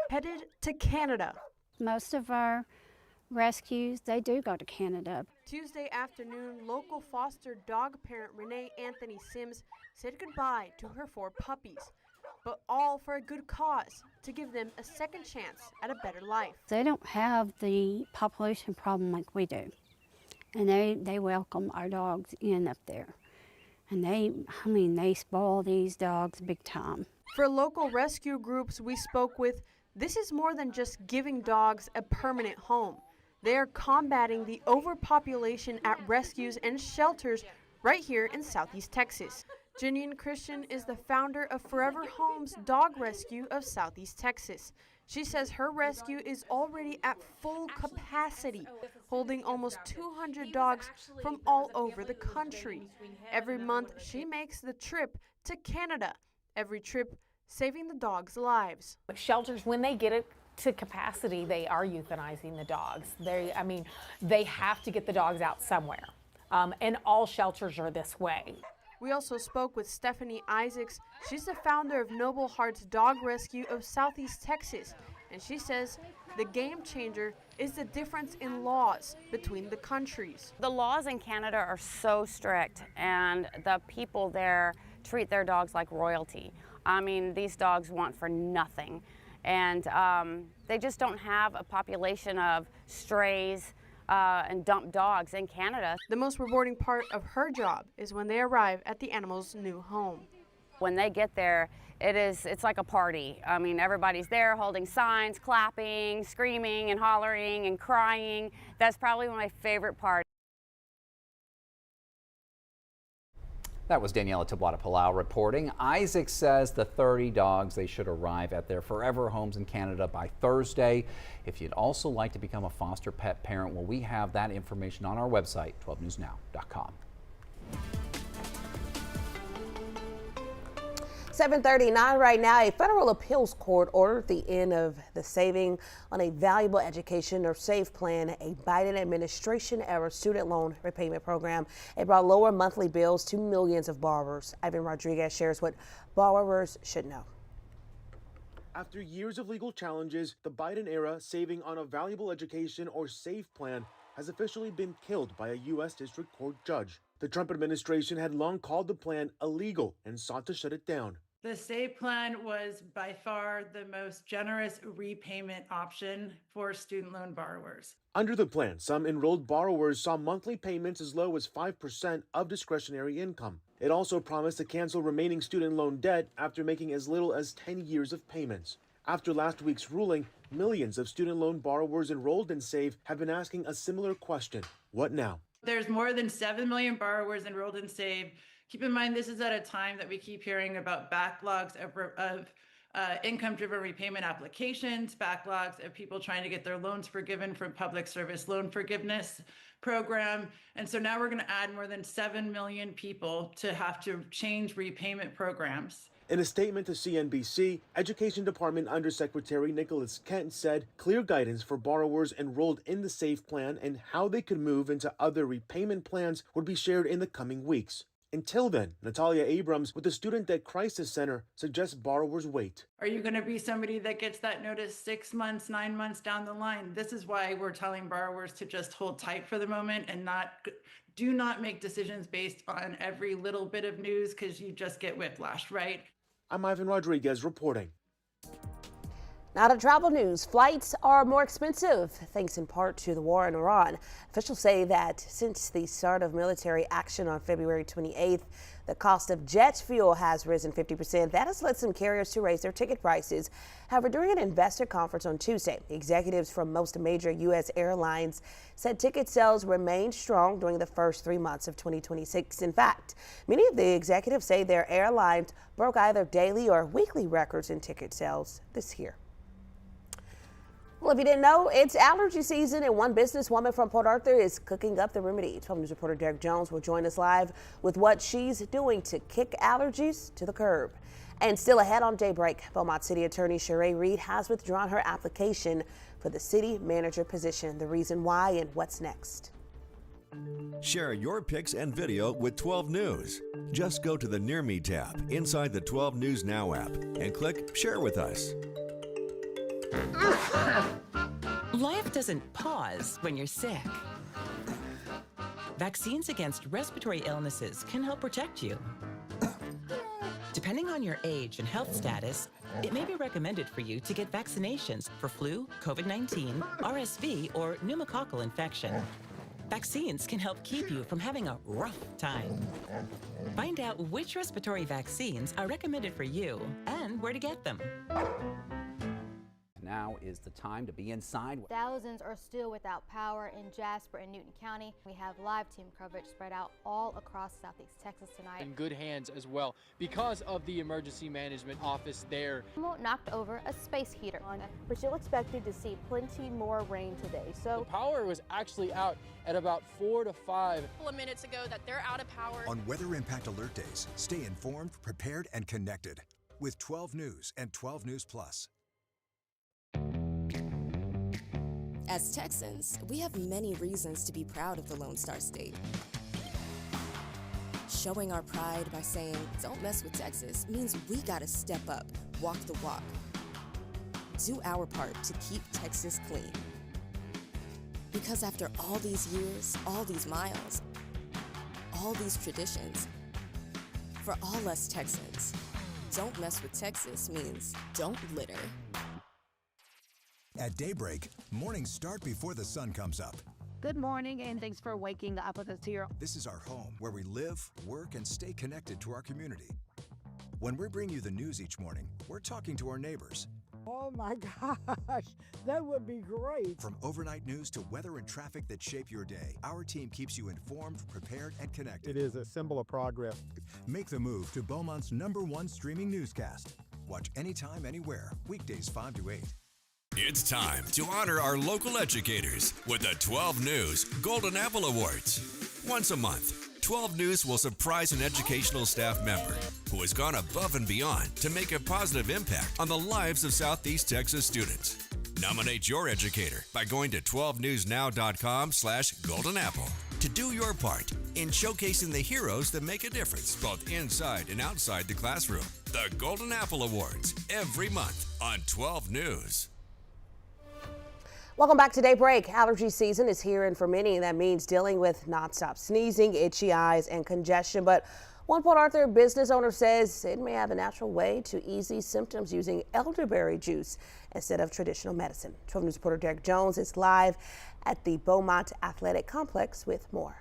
Headed to Canada.
Most of our rescues, they do go to Canada.
Tuesday afternoon, local foster dog parent Renee Anthony Sims said goodbye to her 4 puppies, but all for a good cause, to give them a second chance at a better life.
They don't have the population problem like we do, and they welcome our dogs in up there. And they spoil these dogs big time.
For local rescue groups we spoke with, this is more than just giving dogs a permanent home. They are combating the overpopulation at rescues and shelters right here in Southeast Texas. Janine Christian is the founder of Forever Home's Dog Rescue of Southeast Texas. She says her rescue is already at full capacity, holding almost 200 dogs from all over the country. Every month, she makes the trip to Canada. Every trip saving the dogs' lives.
Shelters, when they get it to capacity, they are euthanizing the dogs. They have to get the dogs out somewhere. And all shelters are this way.
We also spoke with Stephanie Isaacs. She's the founder of Noble Hearts Dog Rescue of Southeast Texas. And she says the game changer is the difference in laws between the countries.
The laws in Canada are so strict, and the people there treat their dogs like royalty. These dogs want for nothing. And they just don't have a population of strays and dumped dogs in Canada.
The most rewarding part of her job is when they arrive at the animal's new home.
When they get there, it's like a party. Everybody's there holding signs, clapping, screaming and hollering and crying. That's probably one of my favorite parts.
That was Daniela Tabata-Palau reporting. Isaac says the 30 dogs, they should arrive at their forever homes in Canada by Thursday. If you'd also like to become a foster pet parent, well, we have that information on our website, 12newsnow.com.
7:39 right now. A federal appeals court ordered the end of the Saving on a Valuable Education or SAVE plan, a Biden administration era student loan repayment program. It brought lower monthly bills to millions of borrowers. Ivan Rodriguez shares what borrowers should know.
After years of legal challenges, the Biden era Saving on a Valuable Education or SAVE plan has officially been killed by a U.S. District Court judge. The Trump administration had long called the plan illegal and sought to shut it down.
The SAVE plan was by far the most generous repayment option for student loan borrowers.
Under the plan, some enrolled borrowers saw monthly payments as low as 5% of discretionary income. It also promised to cancel remaining student loan debt after making as little as 10 years of payments. After last week's ruling, millions of student loan borrowers enrolled in SAVE have been asking a similar question: what now?
There's more than 7 million borrowers enrolled in SAVE. Keep in mind, this is at a time that we keep hearing about backlogs of income-driven repayment applications, backlogs of people trying to get their loans forgiven from public service loan forgiveness program. And so now we're going to add more than 7 million people to have to change repayment programs.
In a statement to CNBC, Education Department Undersecretary Nicholas Kent said clear guidance for borrowers enrolled in the SAVE plan and how they could move into other repayment plans would be shared in the coming weeks. Until then, Natalia Abrams with the Student Debt Crisis Center suggests borrowers wait.
Are you going to be somebody that gets that notice 6 months, 9 months down the line? This is why we're telling borrowers to just hold tight for the moment and do not make decisions based on every little bit of news, because you just get whiplash, right?
I'm Ivan Rodriguez reporting.
Now to travel news. Flights are more expensive thanks in part to the war in Iran. Officials say that since the start of military action on February 28th, the cost of jet fuel has risen 50%. That has led some carriers to raise their ticket prices. However, during an investor conference on Tuesday, executives from most major U.S. airlines said ticket sales remained strong during the first 3 months of 2026. In fact, many of the executives say their airlines broke either daily or weekly records in ticket sales this year. Well, if you didn't know, it's allergy season, and one businesswoman from Port Arthur is cooking up the remedy. 12 News reporter Derek Jones will join us live with what she's doing to kick allergies to the curb. And still ahead on Daybreak, Beaumont City Attorney Sheree Reed has withdrawn her application for the city manager position. The reason why and what's next.
Share your pics and video with 12 News. Just go to the Near Me tab inside the 12 News Now app and click Share with Us.
Life doesn't pause when you're sick. Vaccines against respiratory illnesses can help protect you. Depending on your age and health status, it may be recommended for you to get vaccinations for flu, COVID-19, RSV, or pneumococcal infection. Vaccines can help keep you from having a rough time. Find out which respiratory vaccines are recommended for you and where to get them.
Now is the time to be inside.
Thousands are still without power in Jasper and Newton County. We have live team coverage spread out all across Southeast Texas tonight.
In good hands as well because of the emergency management office there.
Knocked over a space heater. We're still expected to see plenty more rain today.
So the power was actually out at about 4 to 5.
A couple of minutes ago that they're out of power.
On Weather Impact Alert Days, stay informed, prepared, and connected with 12 News and 12 News Plus.
As Texans, we have many reasons to be proud of the Lone Star State. Showing our pride by saying, "Don't mess with Texas," means we gotta step up, walk the walk. Do our part to keep Texas clean. Because after all these years, all these miles, all these traditions, for all us Texans, "Don't mess with Texas" means don't litter.
At Daybreak, mornings start before the sun comes up.
Good morning, and thanks for waking up with us here.
This is our home, where we live, work, and stay connected to our community. When we bring you the news each morning, we're talking to our neighbors.
Oh my gosh, that would be great.
From overnight news to weather and traffic that shape your day, our team keeps you informed, prepared, and connected.
It is a symbol of progress.
Make the move to Beaumont's #1 streaming newscast. Watch anytime, anywhere, weekdays 5 to 8.
It's time to honor our local educators with the 12 News Golden Apple Awards. Once a month, 12 News will surprise an educational staff member who has gone above and beyond to make a positive impact on the lives of Southeast Texas students. Nominate your educator by going to 12newsnow.com/goldenapple to do your part in showcasing the heroes that make a difference both inside and outside the classroom. The Golden Apple Awards, every month on 12 News.
Welcome back to Daybreak. Allergy season is here, and for many, that means dealing with nonstop sneezing, itchy eyes, and congestion. But one Port Arthur business owner says it may have a natural way to ease these symptoms using elderberry juice instead of traditional medicine. 12 News reporter Derek Jones is live at the Beaumont Athletic Complex with more.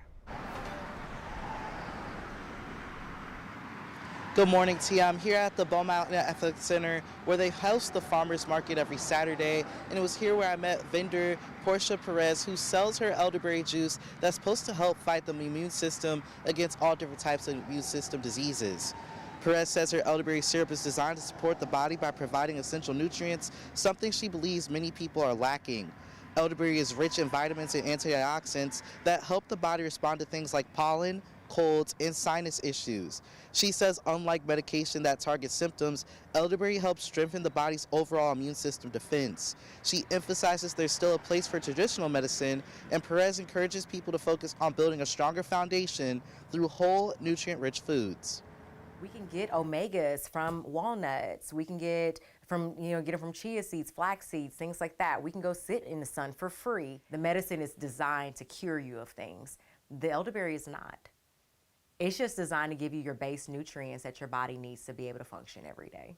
Good morning, Tia. I'm here at the Beaumont Athletic Center where they host the farmers market every Saturday, and it was here where I met vendor Portia Perez, who sells her elderberry juice that's supposed to help fight the immune system against all different types of immune system diseases. Perez says her elderberry syrup is designed to support the body by providing essential nutrients, something she believes many people are lacking. Elderberry is rich in vitamins and antioxidants that help the body respond to things like pollen, colds, and sinus issues. She says unlike medication that targets symptoms, elderberry helps strengthen the body's overall immune system defense. She emphasizes there's still a place for traditional medicine, and Perez encourages people to focus on building a stronger foundation through whole, nutrient-rich foods.
We can get omegas from walnuts. We can get from, get them from chia seeds, flax seeds, things like that. We can go sit in the sun for free. The medicine is designed to cure you of things. The elderberry is not. It's just designed to give you your base nutrients that your body needs to be able to function every day.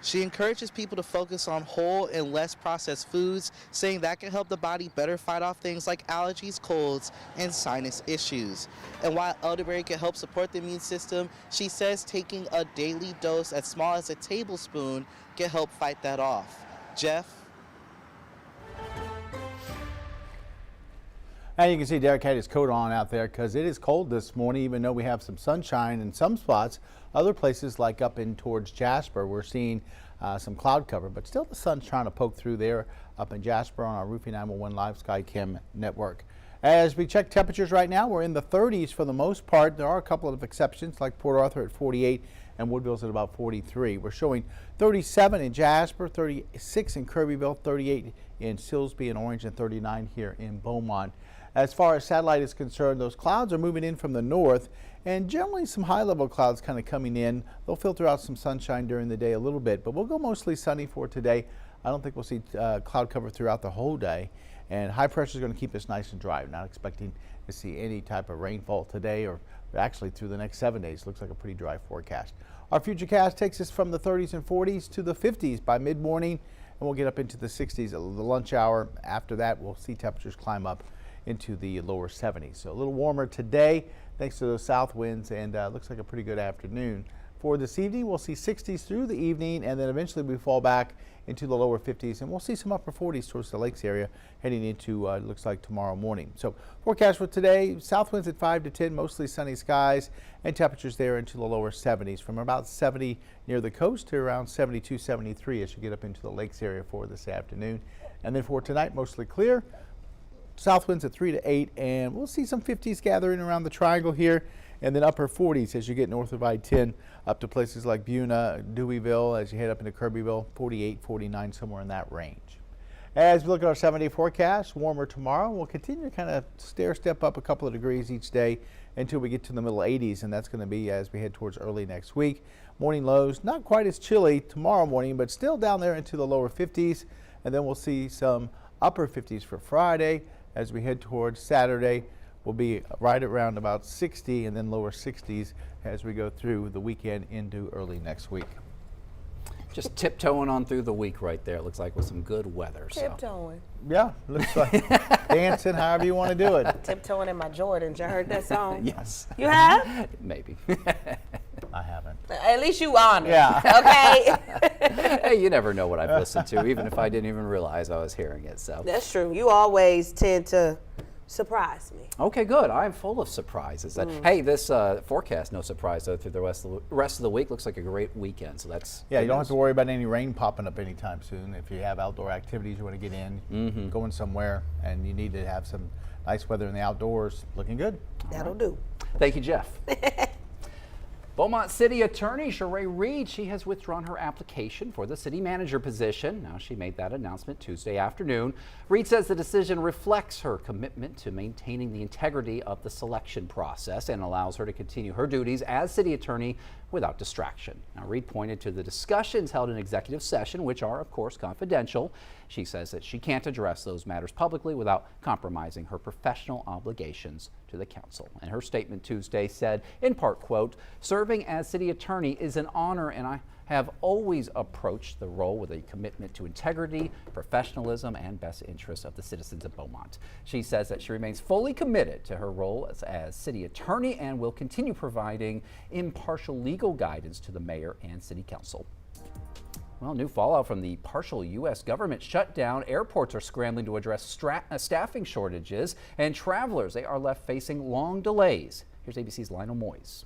She encourages people to focus on whole and less processed foods, saying that can help the body better fight off things like allergies, colds, and sinus issues. And while elderberry can help support the immune system, she says taking a daily dose as small as a tablespoon can help fight that off. Jeff?
And you can see Derek had his coat on out there because it is cold this morning, even though we have some sunshine in some spots. Other places like up in towards Jasper, we're seeing some cloud cover, but still the sun's trying to poke through there up in Jasper on our Roofing 911 Live Skycam network. As we check temperatures right now, we're in the 30s for the most part. There are a couple of exceptions like Port Arthur at 48 and Woodville's at about 43. We're showing 37 in Jasper, 36 in Kirbyville, 38 in Silsbee and Orange, and 39 here in Beaumont. As far as satellite is concerned, those clouds are moving in from the north, and generally some high-level clouds kind of coming in. They'll filter out some sunshine during the day a little bit, but we'll go mostly sunny for today. I don't think we'll see cloud cover throughout the whole day, and high pressure is going to keep us nice and dry. Not expecting to see any type of rainfall today or actually through the next 7 days. Looks like a pretty dry forecast. Our futurecast takes us from the 30s and 40s to the 50s by mid-morning, and we'll get up into the 60s at the lunch hour. After that, we'll see temperatures climb up into the lower 70s. So a little warmer today thanks to those south winds, and looks like a pretty good afternoon. For this evening, we'll see 60s through the evening, and then eventually we fall back into the lower 50s, and we'll see some upper 40s towards the lakes area heading into looks like tomorrow morning. So forecast for today, south winds at 5 to 10, mostly sunny skies, and temperatures there into the lower 70s from about 70 near the coast to around 72, 73 as you get up into the lakes area for this afternoon. And then for tonight, mostly clear. South winds at 3 to 8, and we'll see some 50s gathering around the triangle here, and then upper 40s as you get north of I-10 up to places like Buna, Deweyville, as you head up into Kirbyville, 48, 49, somewhere in that range. As we look at our 7-day forecast, warmer tomorrow. We'll continue to kind of step up a couple of degrees each day until we get to the middle 80s, and that's going to be as we head towards early next week. Morning lows, not quite as chilly tomorrow morning, but still down there into the lower 50s, and then we'll see some upper 50s for Friday. As we head towards Saturday, we'll be right around about 60 and then lower 60s as we go through the weekend into early next week.
Just tiptoeing on through the week right there. It looks like with some good weather.
Tiptoeing.
Yeah, looks like dancing, however you want to do it.
Tiptoeing in my Jordans. You heard that song?
Yes.
You have?
Maybe.
I haven't.
At least you honor.
Yeah.
Okay.
Hey, you never know what I've listened to, even if I didn't even realize I was hearing it. So
that's true. You always tend to surprise me.
Okay, good. I'm full of surprises. Hey, this forecast, no surprise though, through the rest of the week. Looks like a great weekend. So that's
you don't have to worry about any rain popping up anytime soon. If you have outdoor activities you want to get in, going somewhere, and you need to have some nice weather in the outdoors, looking good.
That'll do.
Thank you, Jeff. Beaumont City Attorney Sheree Reed, she has withdrawn her application for the city manager position. Now, she made that announcement Tuesday afternoon. Reed says the decision reflects her commitment to maintaining the integrity of the selection process and allows her to continue her duties as city attorney without distraction. Now, Reed pointed to the discussions held in executive session, which are, of course, confidential. She says that she can't address those matters publicly without compromising her professional obligations to the council. And her statement Tuesday said, in part, quote, "Serving as city attorney is an honor, and I have always approached the role with a commitment to integrity, professionalism, and best interests of the citizens of Beaumont." She says that she remains fully committed to her role as city attorney and will continue providing impartial legal guidance to the mayor and city council. Well, new fallout from the partial U.S. government shutdown. Airports are scrambling to address staffing shortages, and travelers, they are left facing long delays. Here's ABC's Lionel Moyes.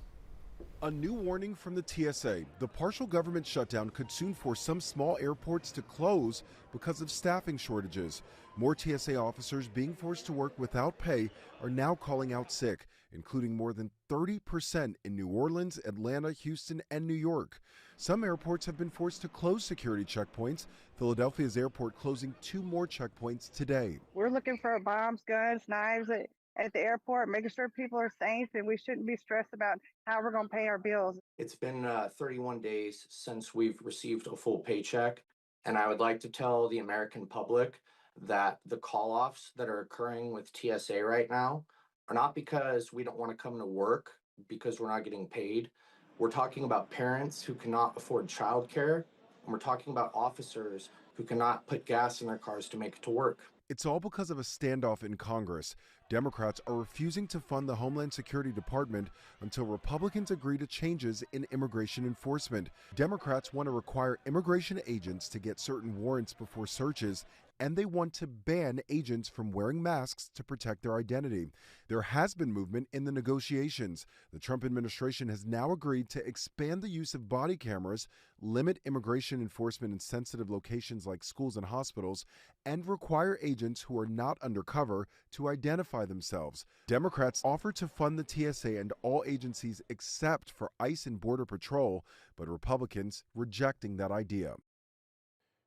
A new warning from the TSA. The partial government shutdown could soon force some small airports to close because of staffing shortages. More TSA officers being forced to work without pay are now calling out sick, including more than 30% in New Orleans, Atlanta, Houston, and New York. Some airports have been forced to close security checkpoints. Philadelphia's airport closing 2 more checkpoints today.
We're looking for bombs, guns, knives at the airport, making sure people are safe, and we shouldn't be stressed about how we're going to pay our bills.
It's been 31 days since we've received a full paycheck, and I would like to tell the American public that the call-offs that are occurring with TSA right now are not because we don't want to come to work because we're not getting paid. We're talking about parents who cannot afford childcare, and we're talking about officers who cannot put gas in their cars to make it to work.
It's all because of a standoff in Congress. Democrats are refusing to fund the Homeland Security Department until Republicans agree to changes in immigration enforcement. Democrats want to require immigration agents to get certain warrants before searches, and they want to ban agents from wearing masks to protect their identity. There has been movement in the negotiations. The Trump administration has now agreed to expand the use of body cameras, limit immigration enforcement in sensitive locations like schools and hospitals, and require agents who are not undercover to identify themselves. Democrats offer to fund the TSA and all agencies except for ICE and Border Patrol, but Republicans rejecting that idea.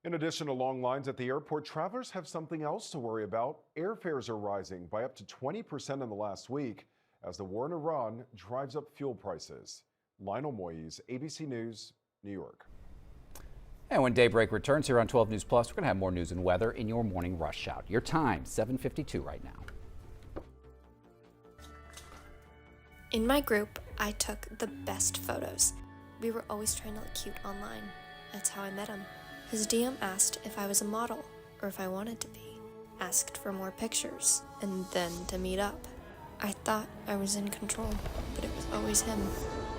In addition to long lines at the airport, travelers have something else to worry about. Airfares are rising by up to 20% in the last week as the war in Iran drives up fuel prices. Lionel Moyes, ABC News, New York.
And when Daybreak returns here on 12 News Plus, we're going to have more news and weather in your morning rush hour. Your time, 7:52 right now.
In my group, I took the best photos. We were always trying to look cute online. That's how I met him. His DM asked if I was a model or if I wanted to be. Asked for more pictures and then to meet up. I thought I was in control, but it was always him.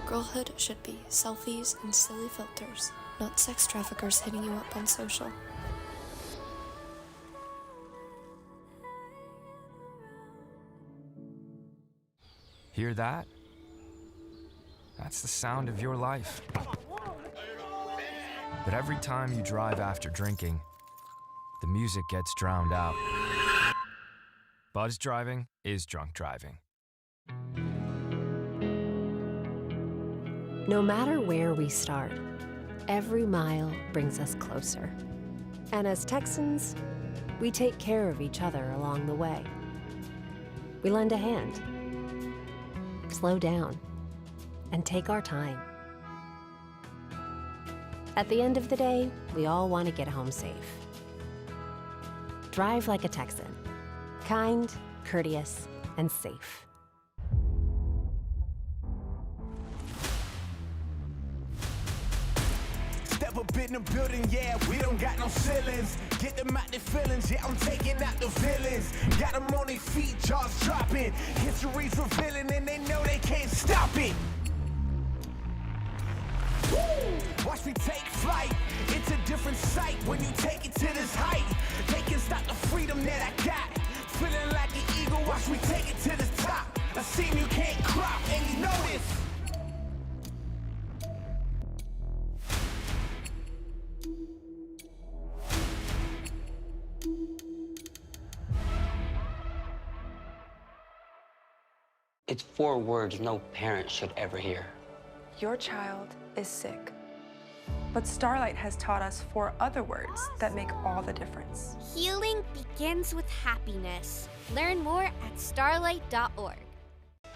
Girlhood should be selfies and silly filters, not sex traffickers hitting you up on social.
Hear that? That's the sound of your life. But every time you drive after drinking, the music gets drowned out. Buzz driving is drunk driving.
No matter where we start, every mile brings us closer. And as Texans, we take care of each other along the way. We lend a hand, slow down, and take our time. At the end of the day, we all want to get home safe. Drive like a Texan. Kind, courteous, and safe.
Step up in the building, yeah, we don't got no ceilings. Get them out their feelings, yeah, I'm taking out the villains. Got them on their feet, jaws dropping. History's revealing and they know they can't stop it. Watch me take flight. It's a different sight when you take it to this height. They can stop the freedom that I got. Feeling like an eagle, watch me take it to the top. A seam you can't crop, and you know this.
It's 4 words no parent should ever hear.
Your child is sick. But Starlight has taught us 4 other words that make all the difference.
Healing begins with happiness. Learn more at starlight.org.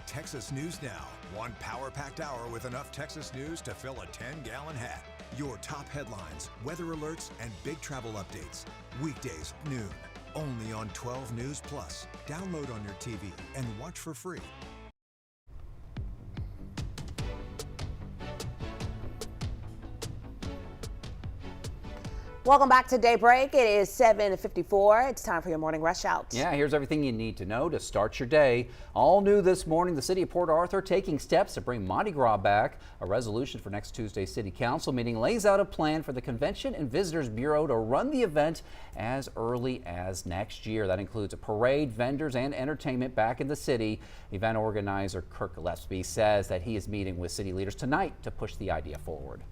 Texas News Now One power-packed hour with enough Texas news to fill a 10-gallon hat. Your top headlines, weather alerts, and big travel updates. Weekdays, noon. Only on 12 News Plus. Download on your TV and watch for free.
Welcome back to Daybreak. It is 7:54. It's time for your morning rush out.
Yeah, here's everything you need to know to start your day. All new this morning, the city of Port Arthur taking steps to bring Mardi Gras back. A resolution for next Tuesday's city council meeting lays out a plan for the Convention and Visitors Bureau to run the event as early as next year. That includes a parade, vendors, and entertainment back in the city. Event organizer Kirk Gillespie says that he is meeting with city leaders tonight to push the idea forward.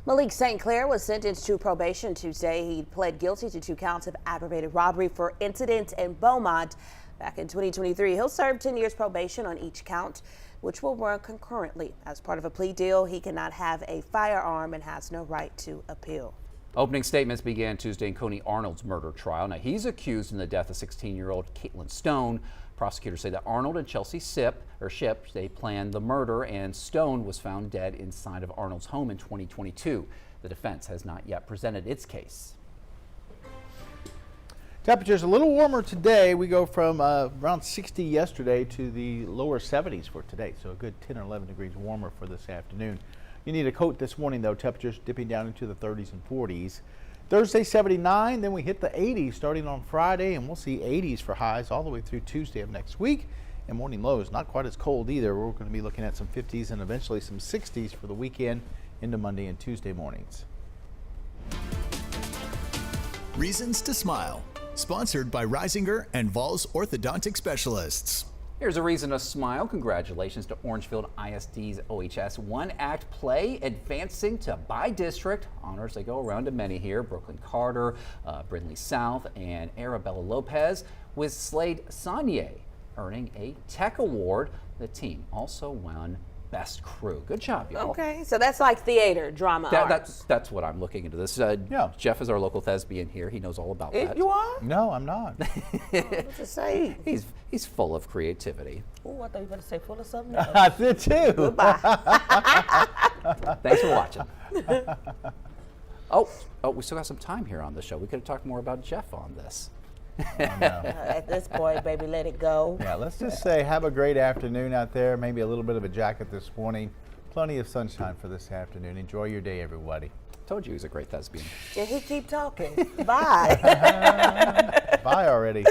Malik St. Clair was sentenced to probation Tuesday. He pled guilty to 2 counts of aggravated robbery for incidents in Beaumont back in 2023. He'll serve 10 years probation on each count, which will run concurrently. As part of a plea deal, he cannot have a firearm and has no right to appeal.
Opening statements began Tuesday in Coney Arnold's murder trial. Now, he's accused in the death of 16-year-old Caitlin Stone. Prosecutors say that Arnold and Chelsea Shipp, they planned the murder, and Stone was found dead inside of Arnold's home in 2022. The defense has not yet presented its case.
Temperatures a little warmer today. We go from around 60 yesterday to the lower 70s for today, so a good 10 or 11 degrees warmer for this afternoon. You need a coat this morning, though. Temperatures dipping down into the 30s and 40s. Thursday, 79, then we hit the 80s starting on Friday, and we'll see 80s for highs all the way through Tuesday of next week. And morning lows, not quite as cold either. We're going to be looking at some 50s and eventually some 60s for the weekend into Monday and Tuesday mornings.
Reasons to Smile, sponsored by Reisinger and Valls Orthodontic Specialists.
Here's a reason to smile. Congratulations to Orangefield ISD's OHS one-act play advancing to by district. Honors they go around to many here. Brooklyn Carter, Brindley South, and Arabella Lopez, with Slade Saunier earning a Tech Award. The team also won Best Crew. Good job, y'all.
Okay, so that's like theater, drama, arts.
That's what I'm looking into this. Yeah. Jeff is our local thespian here. He knows all about that.
You are?
No, I'm not.
What's it say?
He's full of creativity.
Oh, I thought you were going to say full of something.
I did too.
Goodbye.
Thanks for watching. Oh, we still got some time here on the show. We could have talked more about Jeff on this.
Oh, no.
At this point, baby, let it go.
Yeah, let's just say have a great afternoon out there. Maybe a little bit of a jacket this morning. Plenty of sunshine for this afternoon. Enjoy your day, everybody.
Told you he's a great thespian.
And he keep talking. Bye.
Bye already.